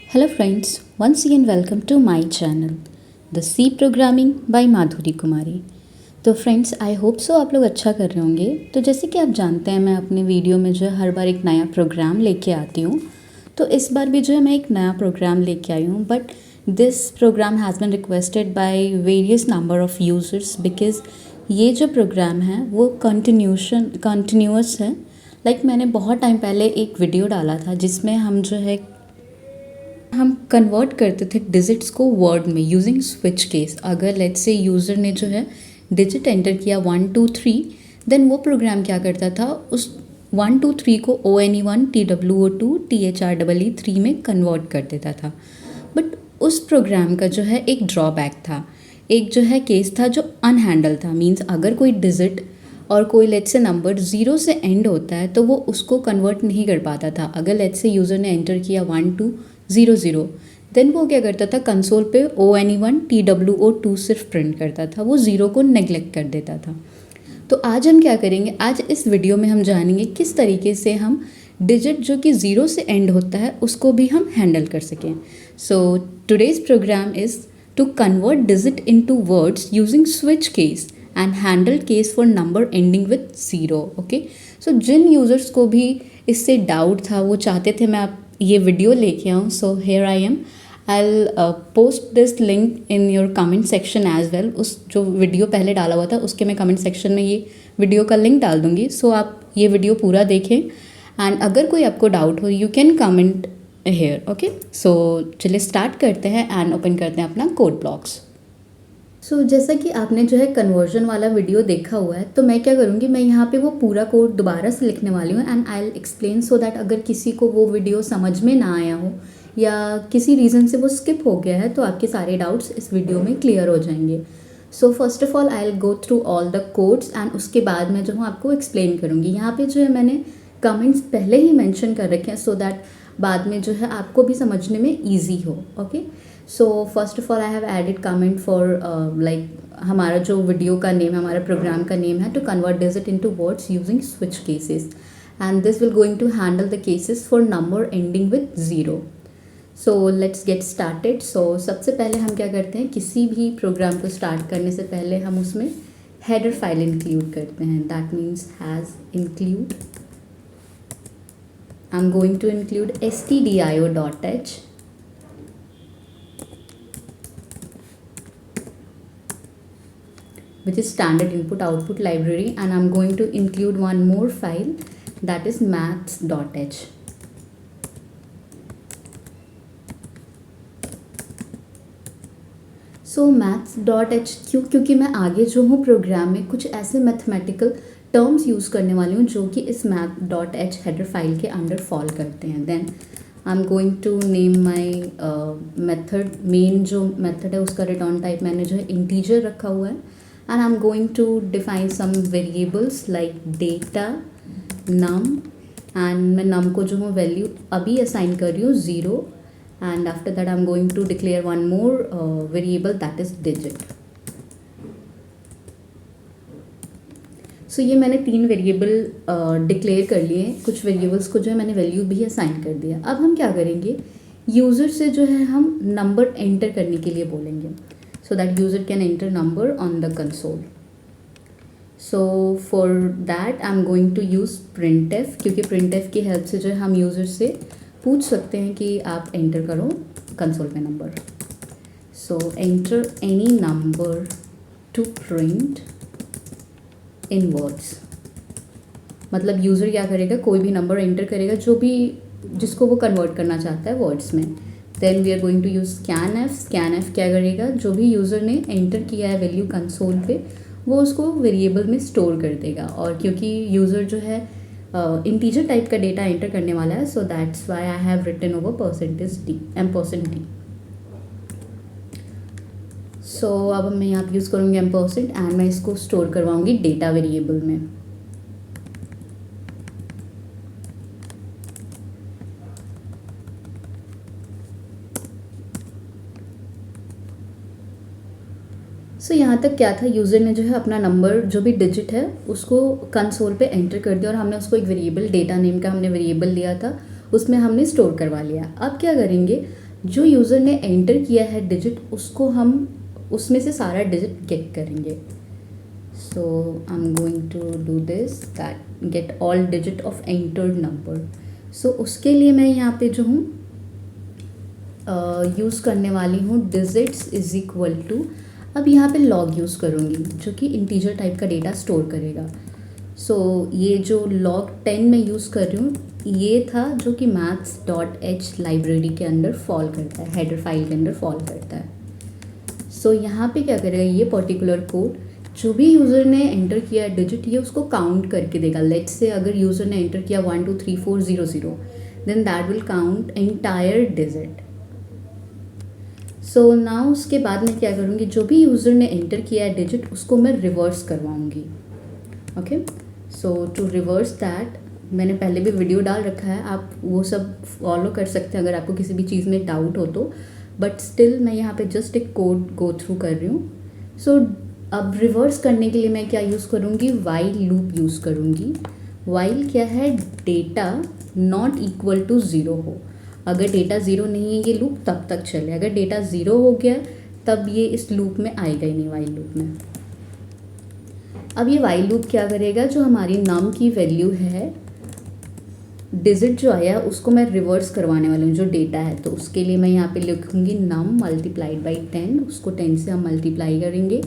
Hello friends, once again welcome to my channel, The C Programming by माधुरी कुमारी। तो friends I hope so आप लोग अच्छा कर रहे होंगे। तो जैसे कि आप जानते हैं मैं अपने वीडियो में जो है हर बार एक नया प्रोग्राम लेके आती हूँ। तो इस बार भी जो है मैं एक नया प्रोग्राम लेके आई हूँ, but this program has been requested by various number of users because ये जो प्रोग्राम है वो कंटिन्यूअस है। मैंने बहुत टाइम पहले एक वीडियो डाला था जिसमें हम कन्वर्ट करते थे डिजिट्स को वर्ड में यूजिंग स्विच केस। अगर लेट्स से यूज़र ने जो है डिजिट एंटर किया 1 2 3, देन वो प्रोग्राम क्या करता था, उस 1 2 3 को ONE1 TWO2 THREE में कन्वर्ट कर देता था। बट उस प्रोग्राम का जो है एक ड्रॉबैक था, एक जो है केस था जो अनहैंडल था। मीन्स अगर कोई डिजिट और कोई लेट्स से नंबर 0 से एंड होता है तो वो उसको कन्वर्ट नहीं कर पाता था। अगर लेट्स से यूज़र ने एंटर किया 1 2 0 0, देन वो क्या करता था, कंसोल पे ONE1 TWO2 सिर्फ प्रिंट करता था, वो ज़ीरो को नेग्लेक्ट कर देता था। तो आज हम क्या करेंगे, आज इस वीडियो में हम जानेंगे किस तरीके से हम डिजिट जो कि 0 से एंड होता है उसको भी हम हैंडल कर सकें। So today's program is to convert digit into words using switch case and handle case for number ending with 0। Okay, so जिन यूज़र्स को भी इससे डाउट था, वो चाहते थे मैं आप ये वीडियो लेके आऊँ, so here I am. I'll post this link in your comment section as well। उस जो वीडियो पहले डाला हुआ था उसके मैं कमेंट सेक्शन में ये वीडियो का लिंक डाल दूँगी। सो आप ये वीडियो पूरा देखें एंड अगर कोई आपको डाउट हो you can comment here. Okay, so चलिए स्टार्ट करते हैं एंड ओपन करते हैं अपना कोड ब्लॉक्स। सो जैसा कि आपने जो है कन्वर्जन वाला वीडियो देखा हुआ है, तो मैं क्या करूँगी, मैं यहाँ पे वो पूरा कोड दोबारा से लिखने वाली हूँ and I will explain so that अगर किसी को वो वीडियो समझ में ना आया हो या किसी रीज़न से वो स्किप हो गया है तो आपके सारे डाउट्स इस वीडियो में क्लियर हो जाएंगे। So first of all I will go through all the codes and उसके बाद मैं जो हूँ आपको एक्सप्लेन करूँगी। यहाँ पे जो है मैंने कमेंट्स पहले ही मेंशन कर रखे हैं सो दैट बाद में जो है आपको भी समझने में ईजी हो। Okay, so first of all I have added comment for हमारा जो वीडियो का नेम है, हमारा प्रोग्राम का नेम है to convert digit into words using switch cases and this will going to handle the cases for number ending with 0। So let's get started. So सबसे पहले हम क्या करते हैं, किसी भी प्रोग्राम को स्टार्ट करने से पहले हम उसमें हेडर फाइल इंक्लूड करते हैं। That means hash include, I am going to include stdio.h which is standard input output library, and I'm going to include one more file that is maths.h। So maths.h क्यों, क्योंकि मैं आगे जो हूँ programme में कुछ ऐसे मैथमेटिकल टर्म्स यूज़ करने वाली हूँ जो कि इस math.h हेडर फाइल के अंडर फॉल करते हैं। Then I am going to name my method, main जो मेथड है उसका रिटर्न टाइप मैंने जो है इंटीजर रखा हुआ है and I'm going to define some variables like data num, and मैं num को जो हूँ वैल्यू अभी असाइन कर रही हूँ 0 and after that I'm going to declare one more variable that is digit। सो ये मैंने 3 वेरिएबल डिक्लेयर कर लिए हैं, कुछ वेरिएबल्स को जो है मैंने वैल्यू भी असाइन कर दिया। अब हम क्या करेंगे, यूज़र से जो है हम नंबर एंटर करने के लिए बोलेंगे so that user can enter number on the console। so for that I'm going to use printf, क्योंकि printf की हेल्प से जो है हम यूज़र से पूछ सकते हैं कि आप एंटर करो कंसोल पे number. so enter any number to print in words, मतलब यूज़र क्या करेगा, कोई भी नंबर एंटर करेगा जो भी जिसको वो कन्वर्ट करना चाहता है वर्ड्स में। Then we are going to use scanf। scanf क्या करेगा, जो भी यूज़र ने एंटर किया है वैल्यू कंसोल पे वो उसको वेरिएबल में स्टोर कर देगा। और क्योंकि यूज़र जो है इंटीजर टाइप का डेटा एंटर करने वाला है, so that's why I have written over %d %d। सो अब मैं यहाँ पे यूज़ करूँगी %, एंड मैं इसको स्टोर करवाऊँगी डेटा वेरिएबल में। सो यहाँ तक क्या था, यूज़र ने जो है अपना नंबर जो भी डिजिट है उसको कंसोल पे एंटर कर दिया और हमने उसको एक वेरिएबल डेटा नेम का हमने वेरिएबल लिया था उसमें हमने स्टोर करवा लिया। अब क्या करेंगे, जो यूज़र ने एंटर किया है डिजिट, उसको हम उसमें से सारा डिजिट गेट करेंगे. So I am going to do this, that get all digit of entered number. So उसके लिए मैं यहाँ पे जो हूँ यूज़ करने वाली हूँ डिजिट्स इज इक्वल टू, अब यहाँ पे लॉग यूज़ करूँगी जो कि इंटीजर टाइप का डेटा स्टोर करेगा. सो ये जो log 10 मैं यूज़ कर रही हूँ, ये था जो कि maths.h लाइब्रेरी के अंदर फॉल करता है, हेडर फाइल के अंदर फॉल करता है. सो यहाँ पे क्या करेगा, ये पर्टिकुलर कोड जो भी यूज़र ने एंटर किया डिजिट, ये उसको काउंट करके देगा. लेट्स से अगर यूज़र ने एंटर किया 1 2 3 4 0 0, then that will count entire digit. So now उसके बाद मैं क्या करूँगी, जो भी यूज़र ने एंटर किया है डिजिट, उसको मैं रिवर्स करवाऊँगी. Okay, so to reverse that, मैंने पहले भी वीडियो डाल रखा है, आप वो सब फॉलो कर सकते हैं अगर आपको किसी भी चीज़ में डाउट हो तो. बट स्टिल मैं यहाँ पे जस्ट एक कोड गो थ्रू कर रही हूँ. सो अब रिवर्स करने के लिए मैं क्या यूज़ करूँगी, वाइल लूप यूज़ करूँगी. वाइल क्या है, data not equal to zero हो. अगर डेटा ज़ीरो नहीं है, ये लूप तब तक चले. अगर डेटा ज़ीरो हो गया तब ये इस लूप में आएगा ही नहीं, वाइल लूप में. अब ये वाइल लूप क्या करेगा, जो हमारी नम की वैल्यू है, डिजिट जो आया उसको मैं रिवर्स करवाने वाली हूँ जो डेटा है. तो उसके लिए मैं यहाँ पे लिखूँगी नम मल्टीप्लाइड बाई 10, उसको 10 से हम मल्टीप्लाई करेंगे.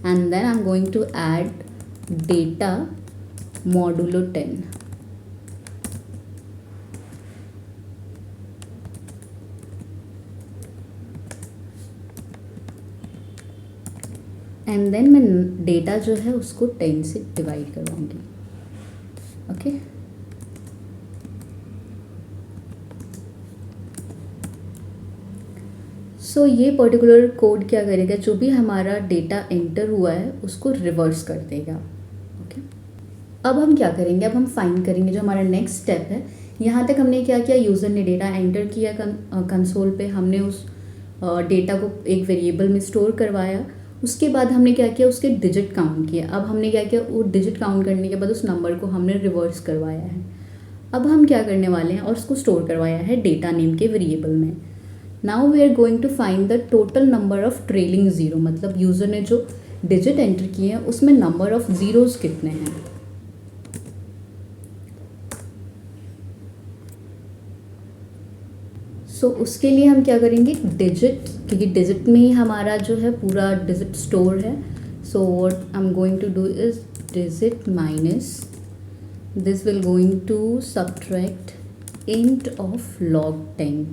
And then I am going to add data modulo 10. And then मैं डेटा जो है उसको 10 से डिवाइड करवाऊँगी. ओके, सो ये पर्टिकुलर कोड क्या करेगा, जो भी हमारा डेटा एंटर हुआ है उसको रिवर्स कर देगा. ओके, अब हम क्या करेंगे, अब हम फाइंड करेंगे जो हमारा नेक्स्ट स्टेप है. यहाँ तक हमने क्या किया, यूज़र ने डेटा एंटर किया कंसोल पे, हमने उस डेटा को एक वेरिएबल में स्टोर करवाया. उसके बाद हमने क्या किया, उसके डिजिट काउंट किया. अब हमने क्या किया, वो डिजिट काउंट करने के बाद उस नंबर को हमने रिवर्स करवाया है. अब हम क्या करने वाले हैं, और उसको स्टोर करवाया है डेटा नेम के वेरिएबल में. Now we are going to find the total number of trailing zero, मतलब यूज़र ने जो डिजिट एंटर किए हैं उसमें नंबर ऑफ ज़ीरोज़ कितने हैं. सो उसके लिए हम क्या करेंगे, डिजिट, क्योंकि डिजिट में ही हमारा जो है पूरा डिजिट स्टोर है. So what I am going to do is digit minus, this will going to subtract int of log 10.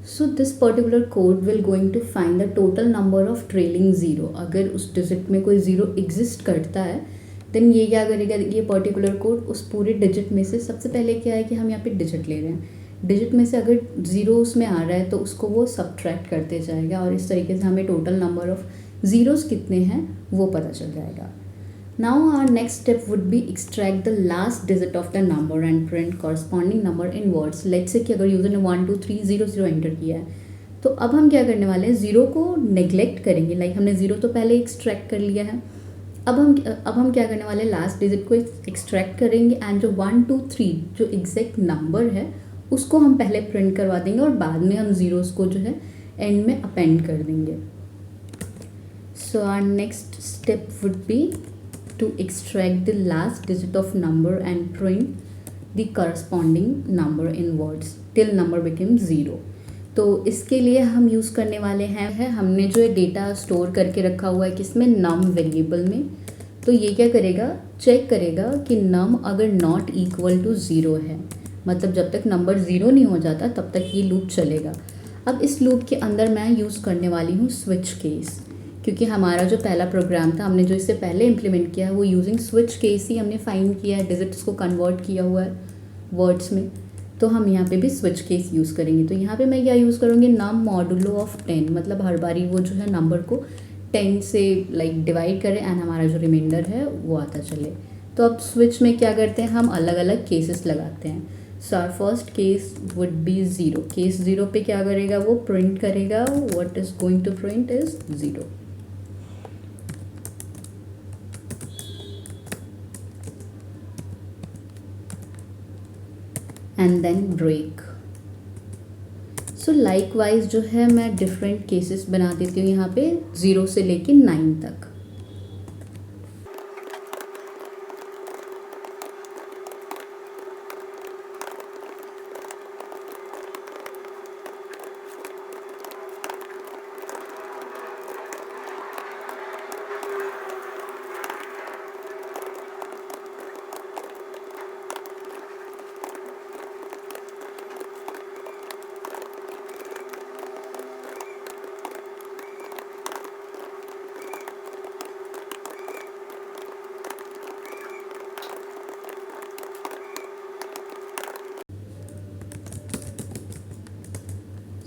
So this particular code will going to find the total number of trailing zero. अगर उस digit में कोई zero exist करता है, then ये क्या करेगा, ये पर्टिकुलर कोड उस पूरे डिजिट में से, सबसे पहले क्या है कि हम यहाँ पे डिजिट ले रहे हैं, डिजिट में से अगर ज़ीरो उसमें आ रहा है तो उसको वो सबट्रैक्ट करते जाएगा, और इस तरीके से हमें टोटल नंबर ऑफ ज़ीरोज़ कितने हैं वो पता चल जाएगा. Now our next step would be extract the last digit of the number and print corresponding number in words. Let's say कि अगर यूज़र ने 1 2 3 0 0 एंटर किया है, तो अब हम क्या करने वाले हैं, ज़ीरो को नेग्लेक्ट करेंगे. लाइक हमने ज़ीरो तो पहले एक्सट्रैक्ट कर लिया है. अब हम क्या करने वाले हैं, लास्ट डिजिट को एक्सट्रैक्ट करेंगे, एंड जो 1 2 3 जो एग्जैक्ट नंबर है उसको हम पहले प्रिंट करवा देंगे, और बाद में हम ज़ीरोज़ को जो है एंड में अपेंड कर देंगे. So our next step would be to extract the last digit of number and print the corresponding number in words till number becomes 0. तो इसके लिए हम यूज़ करने वाले हैं, हमने जो है डेटा स्टोर करके रखा हुआ है किसमें, नम वेरिएबल में. तो ये क्या करेगा, चेक करेगा कि नम अगर नॉट इक्वल टू ज़ीरो है, मतलब जब तक नंबर ज़ीरो नहीं हो जाता तब तक ये लूप चलेगा. अब इस लूप के अंदर मैं यूज़ करने वाली हूँ स्विच केस, क्योंकि हमारा जो पहला प्रोग्राम था, हमने जो इससे पहले इम्प्लीमेंट किया है वो यूजिंग स्विच केस ही हमने फाइंड किया है, डिजिट्स को कन्वर्ट किया हुआ है वर्ड्स में. तो हम यहाँ पे भी स्विच केस यूज़ करेंगे. तो यहाँ पे मैं क्या यूज़ करूँगी, नम मॉडुलो ऑफ 10, मतलब हर बारी वो जो है नंबर को 10 से लाइक डिवाइड करें एंड हमारा जो रिमाइंडर है वो आता चले. तो अब स्विच में क्या करते हैं, हम अलग अलग केसेस लगाते हैं. So our first case would be 0. Case 0 पे क्या करेगा, वो प्रिंट करेगा what is going to print is 0. And then break. So likewise जो है मैं डिफरेंट केसेस बना देती हूँ यहाँ पे 0 से लेके 9 तक.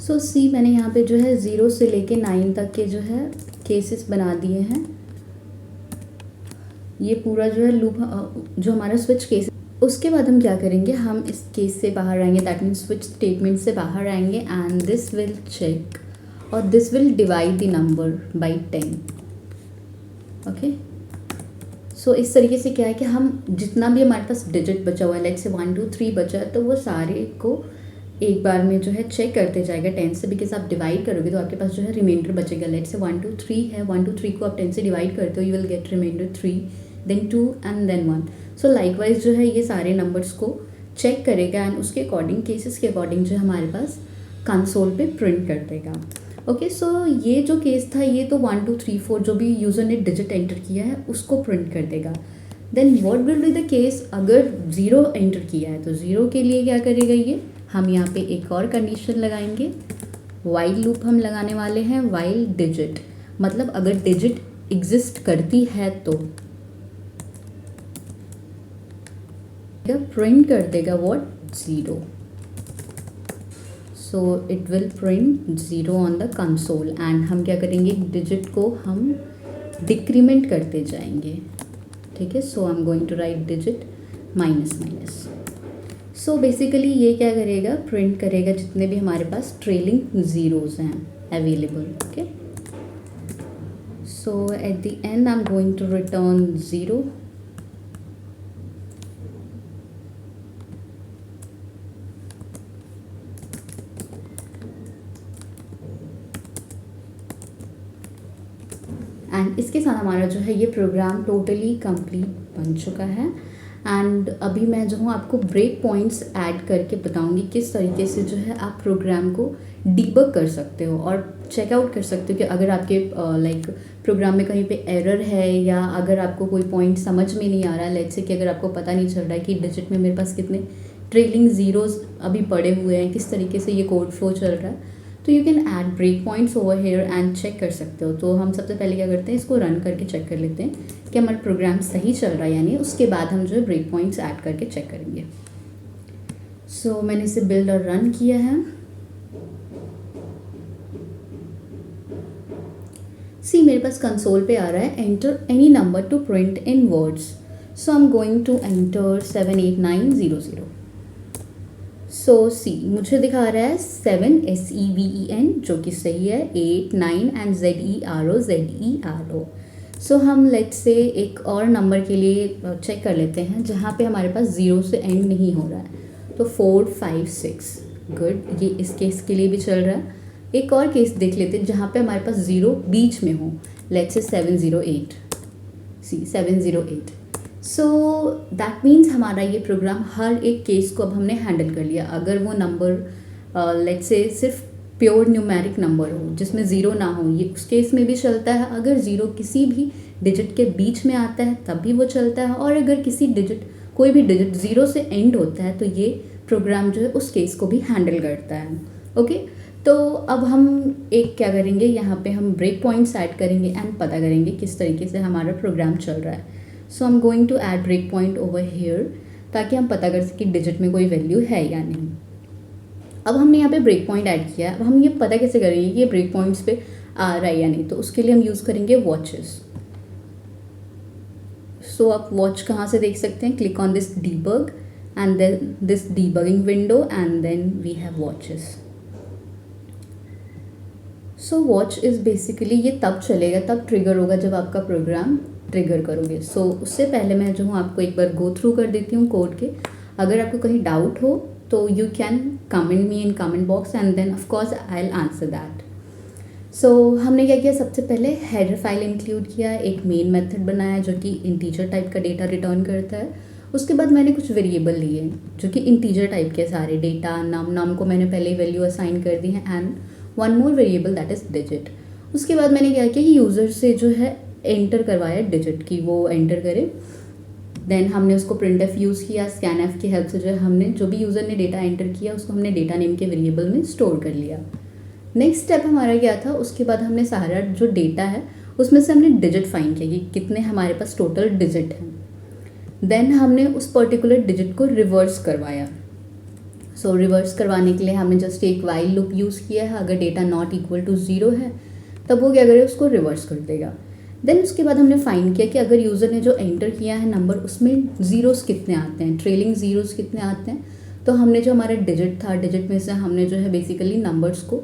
सो सी मैंने यहाँ पे जो है 0 से लेके 9 तक के जो है केसेस बना दिए हैं. ये पूरा जो है लूप जो हमारा स्विच केस. उसके बाद हम क्या करेंगे, हम इस केस से बाहर आएंगे, दैट मीन्स स्विच स्टेटमेंट से बाहर आएंगे एंड दिस विल चेक और this will divide the number by 10. Okay. So इस तरीके से क्या है कि हम जितना भी हमारे पास डिजिट बचा हुआ है, लेट्स से 1 2 3 बचा है, तो वो सारे को एक बार में जो है चेक करते जाएगा 10 से, बिकॉज आप डिवाइड करोगे तो आपके पास जो है रिमाइंडर बचेगा. लेट्स से 1 2 3 है, 1 2 3 को आप 10 से डिवाइड करते हो, you will get remainder 3, then 2 and then 1. So likewise जो है ये सारे नंबर्स को चेक करेगा एंड उसके अकॉर्डिंग, केसेस के अकॉर्डिंग जो है हमारे पास कंसोल पे प्रिंट कर देगा. ओके. सो ये जो केस था ये तो 1 2 3 4 जो भी यूज़र ने डिजिट एंटर किया है उसको प्रिंट कर देगा. Then what will be the case अगर 0 एंटर किया है, तो 0 के लिए क्या करेगा ये, हम यहाँ पे एक और कंडीशन लगाएंगे. वाइल लूप हम लगाने वाले हैं. वाइल डिजिट मतलब अगर डिजिट एग्जिस्ट करती है तो प्रिंट कर देगा what, 0. So it will print 0 on the console and हम क्या करेंगे, डिजिट को हम डिक्रीमेंट करते जाएंगे. ठीक है. So I am going to write digit minus minus. So basically ये क्या करेगा, प्रिंट करेगा जितने भी हमारे पास ट्रेलिंग ज़ीरोज़ हैं available. Okay. So at the end I am going to return 0. And इसके साथ हमारा जो है ये प्रोग्राम टोटली कंप्लीट बन चुका है. एंड अभी मैं जो हूँ आपको ब्रेक पॉइंट्स ऐड करके बताऊंगी किस तरीके से जो है आप प्रोग्राम को डीबग कर सकते हो और चेकआउट कर सकते हो कि अगर आपके लाइक प्रोग्राम में कहीं पे एरर है या अगर आपको कोई पॉइंट समझ में नहीं आ रहा है. लेट्स से कि अगर आपको पता नहीं चल रहा है कि डिजिट में मेरे पास कितने ट्रेलिंग ज़ीरोज़ अभी पड़े हुए हैं, किस तरीके से ये कोड फ्लो चल रहा है, तो you can add breakpoints over here and check कर सकते हो. तो हम सबसे पहले क्या करते हैं, इसको रन करके चेक कर लेते हैं कि हमारा प्रोग्राम सही चल रहा है या नहीं. उसके बाद हम जो है ब्रेक पॉइंट्स ऐड करके चेक करेंगे. सो मैंने इसे बिल्ड और रन किया है. सी मेरे पास कंसोल पे आ रहा है enter any number to print in words. So I am going to enter 78900. So see मुझे दिखा रहा है 7 SEVEN जो कि सही है, 8 9 एंड ZERO. सो हम लेट्स से एक और नंबर के लिए चेक कर लेते हैं जहाँ पे हमारे पास 0 से एंड नहीं हो रहा है. तो 4 5 6 गुड, ये इस केस के लिए भी चल रहा है. एक और केस देख लेते हैं जहाँ पे हमारे पास 0 बीच में हो. Let's say 708. C 708. So that means हमारा ये प्रोग्राम हर एक केस को अब हमने हैंडल कर लिया. अगर वो नंबर लेट्स से सिर्फ प्योर न्यूमेरिक नंबर हो जिसमें 0 ना हो, ये उस केस में भी चलता है. अगर 0 किसी भी डिजिट के बीच में आता है तब भी वो चलता है. और अगर किसी डिजिट कोई भी डिजिट 0 से एंड होता है तो ये प्रोग्राम जो है उस केस को भी हैंडल करता है. ओके. तो अब हम एक क्या करेंगे, यहाँ पे हम ब्रेक पॉइंट्स ऐड करेंगे एंड पता करेंगे किस तरीके से हमारा प्रोग्राम चल रहा है. So I am going to add break point over here ताकि हम पता कर सकें डिजिट में कोई वैल्यू है या नहीं. अब हमने यहाँ पे ब्रेक पॉइंट ऐड किया है. अब हम ये पता कैसे करेंगे कि ये ब्रेक पॉइंट्स पे आ रहा है या नहीं, तो उसके लिए हम यूज़ करेंगे वॉचेस. सो आप वॉच कहाँ से देख सकते हैं, click on this debug and then this debugging window, and then we have watches. So watch is basically ये तब चलेगा, तब ट्रिगर होगा जब आपका प्रोग्राम ट्रिगर करोगे. सो उससे पहले मैं जो हूँ आपको एक बार गो थ्रू कर देती हूँ कोड के. अगर आपको कहीं डाउट हो तो you can comment me in comment box and then of course I will answer that. So हमने क्या किया, सबसे पहले हेडर फाइल इंक्लूड किया, एक मेन मेथड बनाया जो कि इंटीजर टाइप का डेटा रिटर्न करता है. उसके बाद मैंने कुछ वेरिएबल लिए जो कि इंटीजर टाइप के सारे डेटा, नाम को मैंने पहले वैल्यू असाइन कर दी है, and one more variable that is digit. उसके बाद मैंने क्या किया कि यूज़र से जो है एंटर करवाया डिजिट की, वो एंटर करे. देन हमने उसको प्रिंट एफ यूज़ किया, स्कैन एफ की हेल्प से जो है हमने जो भी यूज़र ने डेटा एंटर किया उसको हमने डेटा नेम के वेरिएबल में स्टोर कर लिया. नेक्स्ट स्टेप हमारा क्या था, उसके बाद हमने सारा जो डेटा है उसमें से हमने डिजिट फाइंड किया कि कितने हमारे पास टोटल डिजिट हैं. देन हमने उस पर्टिकुलर डिजिट को रिवर्स करवाया. सो रिवर्स करवाने के लिए हमने जस्ट एक वाइल लूप यूज़ किया है. अगर डेटा नॉट इक्वल टू 0 है तब वो क्या करे, उसको रिवर्स कर देगा. देन उसके बाद हमने फाइंड किया कि अगर यूज़र ने जो एंटर किया है नंबर उसमें ज़ीरोज़ कितने आते हैं, ट्रेलिंग ज़ीरोज़ कितने आते हैं. तो हमने जो हमारा डिजिट था, डिजिट में से हमने जो है बेसिकली नंबर्स को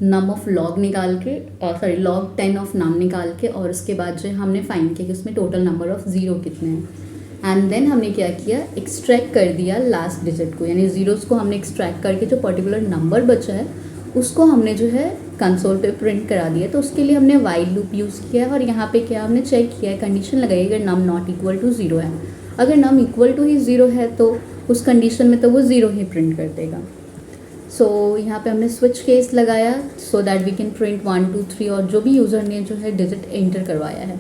नम ऑफ लॉग निकाल के, सॉरी लॉग 10 ऑफ नम निकाल के, और उसके बाद जो हमने फाइंड किया कि उसमें टोटल नंबर ऑफ ज़ीरो कितने हैं. एंड देन हमने क्या किया, एक्सट्रैक्ट कर दिया लास्ट डिजिट को, यानी ज़ीरोज़ को हमने एक्सट्रैक्ट करके जो पर्टिकुलर नंबर बचा है उसको हमने जो है कंसोल पे प्रिंट करा दिया. तो उसके लिए हमने वाइल लूप यूज़ किया है, और यहाँ पे क्या हमने चेक किया है, कंडीशन लगाई अगर नम नॉट इक्वल टू 0 है. अगर नम इक्वल टू ही 0 है तो उस कंडीशन में तो वो 0 ही प्रिंट कर देगा. सो यहाँ पे हमने स्विच केस लगाया so that we can print 1 2 3 और जो भी यूज़र ने जो है डिजिट एंटर करवाया है.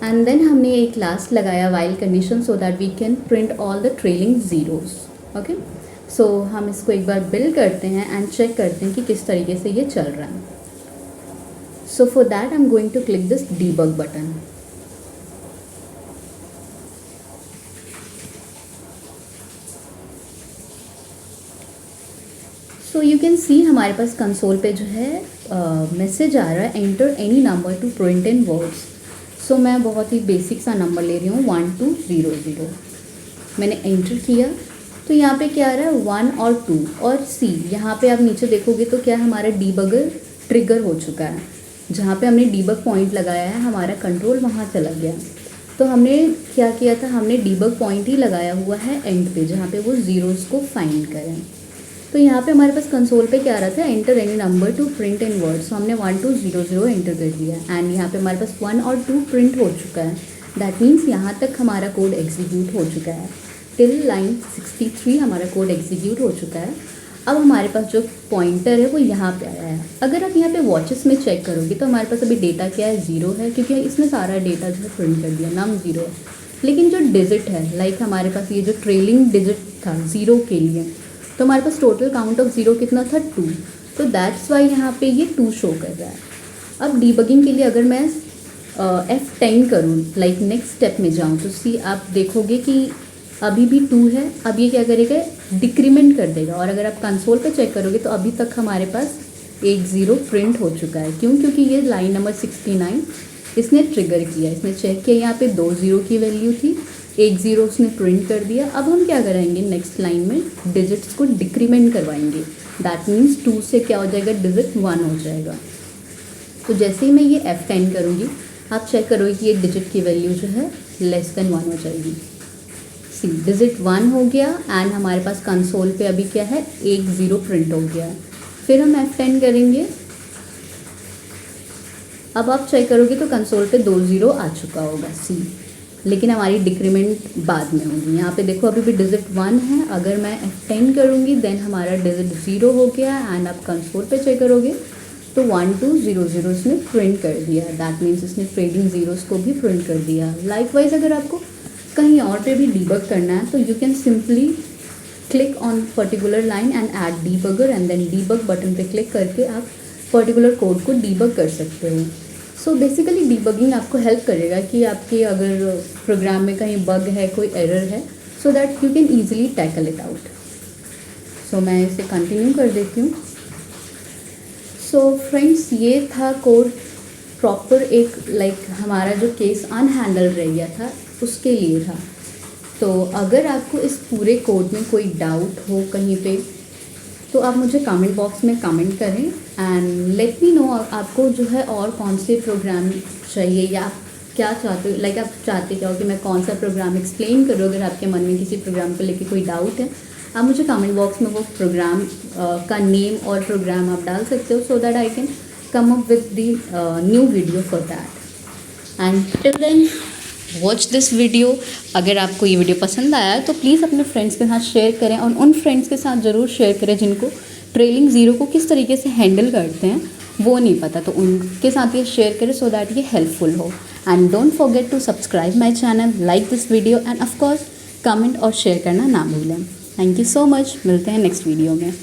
एंड देन हमने एक क्लास लगाया while condition so that we can print all the trailing zeros. Okay, so हम इसको एक बार बिल्ड करते हैं एंड चेक करते हैं कि किस तरीके से ये चल रहा है. So for that I am going to click this debug button. So you can see हमारे पास कंसोल पे जो है मैसेज आ रहा है, enter any number to print in words. So मैं बहुत ही बेसिक सा नंबर ले रही हूँ 1200. मैंने एंटर किया तो यहाँ पे क्या आ रहा है 1 और 2 और सी. यहाँ पे आप नीचे देखोगे तो क्या हमारा डीबगर ट्रिगर हो चुका है. जहाँ पे हमने डीबग पॉइंट लगाया है हमारा कंट्रोल वहाँ चला गया. तो हमने क्या किया था, हमने डीबग पॉइंट ही लगाया हुआ है एंड पे, जहाँ पे वो ज़ीरोज़ को फाइंड करें. तो यहाँ पे हमारे पास कंसोल पे क्या आ रहा था, enter any number to print in words. तो हमने 1200 एंटर कर दिया एंड यहाँ पे हमारे पास 1 और 2 प्रिंट हो चुका है. दैट मीन्स यहाँ तक हमारा कोड एग्जीक्यूट हो चुका है. टिल लाइन 63 हमारा कोड एग्जीक्यूट हो चुका है. अब हमारे पास जो पॉइंटर है वो यहाँ पे आया है. अगर आप यहाँ पे वॉचेस में चेक करोगे तो हमारे पास अभी डेटा क्या है, 0 है, क्योंकि इसने सारा डेटा जो है प्रिंट कर दिया, नाम 0 है. लेकिन जो डिजिट है, लाइक हमारे पास ये जो ट्रेलिंग डिजिट था 0 के लिए, तो हमारे पास टोटल काउंट ऑफ 0 कितना था 2. तो दैट्स वाई यहाँ पे ये 2 शो कर रहा है. अब डीबगिंग के लिए अगर मैं F10 करूँ, लाइक नेक्स्ट स्टेप में जाऊँ, तो सी आप देखोगे कि अभी भी 2 है. अब ये क्या करेगा, डिक्रीमेंट कर देगा. और अगर आप कंसोल पे चेक करोगे तो अभी तक हमारे पास एक 0 प्रिंट हो चुका है. क्यों? क्योंकि ये लाइन नंबर 69 इसने ट्रिगर किया, इसने चेक किया, यहाँ पे 2 0 की वैल्यू थी, एक 0 उसने प्रिंट कर दिया. अब हम क्या कराएंगे, नेक्स्ट लाइन में डिजिट्स को डिक्रीमेंट करवाएंगे. दैट मीन्स 2 से क्या हो जाएगा, डिजिट 1 हो जाएगा. तो जैसे ही मैं ये F10 करूँगी आप चेक करोगे कि ये डिजिट की वैल्यू जो है लेस देन 1 हो जाएगी. सी डिजिट 1 हो गया एंड हमारे पास कंसोल पे अभी क्या है, एक 0 प्रिंट हो गया. फिर हम F10 करेंगे. अब आप चेक करोगे तो कंसोल पे 2 0 आ चुका होगा सी. लेकिन हमारी डिक्रीमेंट बाद में होगी. यहाँ पे देखो अभी भी डिजिट 1 है. अगर मैं F10 करूँगी देन हमारा डिजिट 0 हो गया एंड आप कंसोल पे चेक करोगे तो 1 2 0 0 इसने प्रिंट कर दिया. दैट मीन्स इसने ट्रेलिंग ज़ीरोज़ को भी प्रिंट कर दिया. लाइकवाइज अगर आपको कहीं और पे भी डीबग करना है तो you can simply click on particular line and add debugger and then debug button पे क्लिक करके आप पर्टिकुलर कोड को डीबग कर सकते हो. सो बेसिकली डीबगिंग आपको हेल्प करेगा कि आपके अगर प्रोग्राम में कहीं बग है, कोई एरर है, so that you can easily tackle it out. So मैं इसे कंटिन्यू कर देती हूँ. सो फ्रेंड्स ये था कोड प्रॉपर, एक लाइक हमारा जो केस अनहैंडल रह गया था उसके लिए था. तो अगर आपको इस पूरे कोड में कोई डाउट हो कहीं पे, तो आप मुझे कमेंट बॉक्स में कमेंट करें एंड लेट मी नो आपको जो है और कौन से प्रोग्राम चाहिए, या आप क्या चाहते हो, लाइक आप चाहते क्या हो कि मैं कौन सा प्रोग्राम एक्सप्लेन करूँ। अगर आपके मन में किसी प्रोग्राम को लेके कोई डाउट है, आप मुझे कमेंट बॉक्स में वो प्रोग्राम का नेम और प्रोग्राम आप डाल सकते हो, so that I can come up with the new video for that. And till then watch this video. अगर आपको ये वीडियो पसंद आया है तो प्लीज़ अपने फ्रेंड्स के साथ शेयर करें, और उन फ्रेंड्स के साथ ज़रूर शेयर करें जिनको ट्रेलिंग ज़ीरो को किस तरीके से हैंडल करते हैं वो नहीं पता, तो उनके साथ ये शेयर करें सो दैट ये हेल्पफुल हो। And don't forget to subscribe my channel, like this video and of course comment और शेयर करना ना भूलें। थैंक यू सो मच, मिलते हैं नेक्स्ट वीडियो में।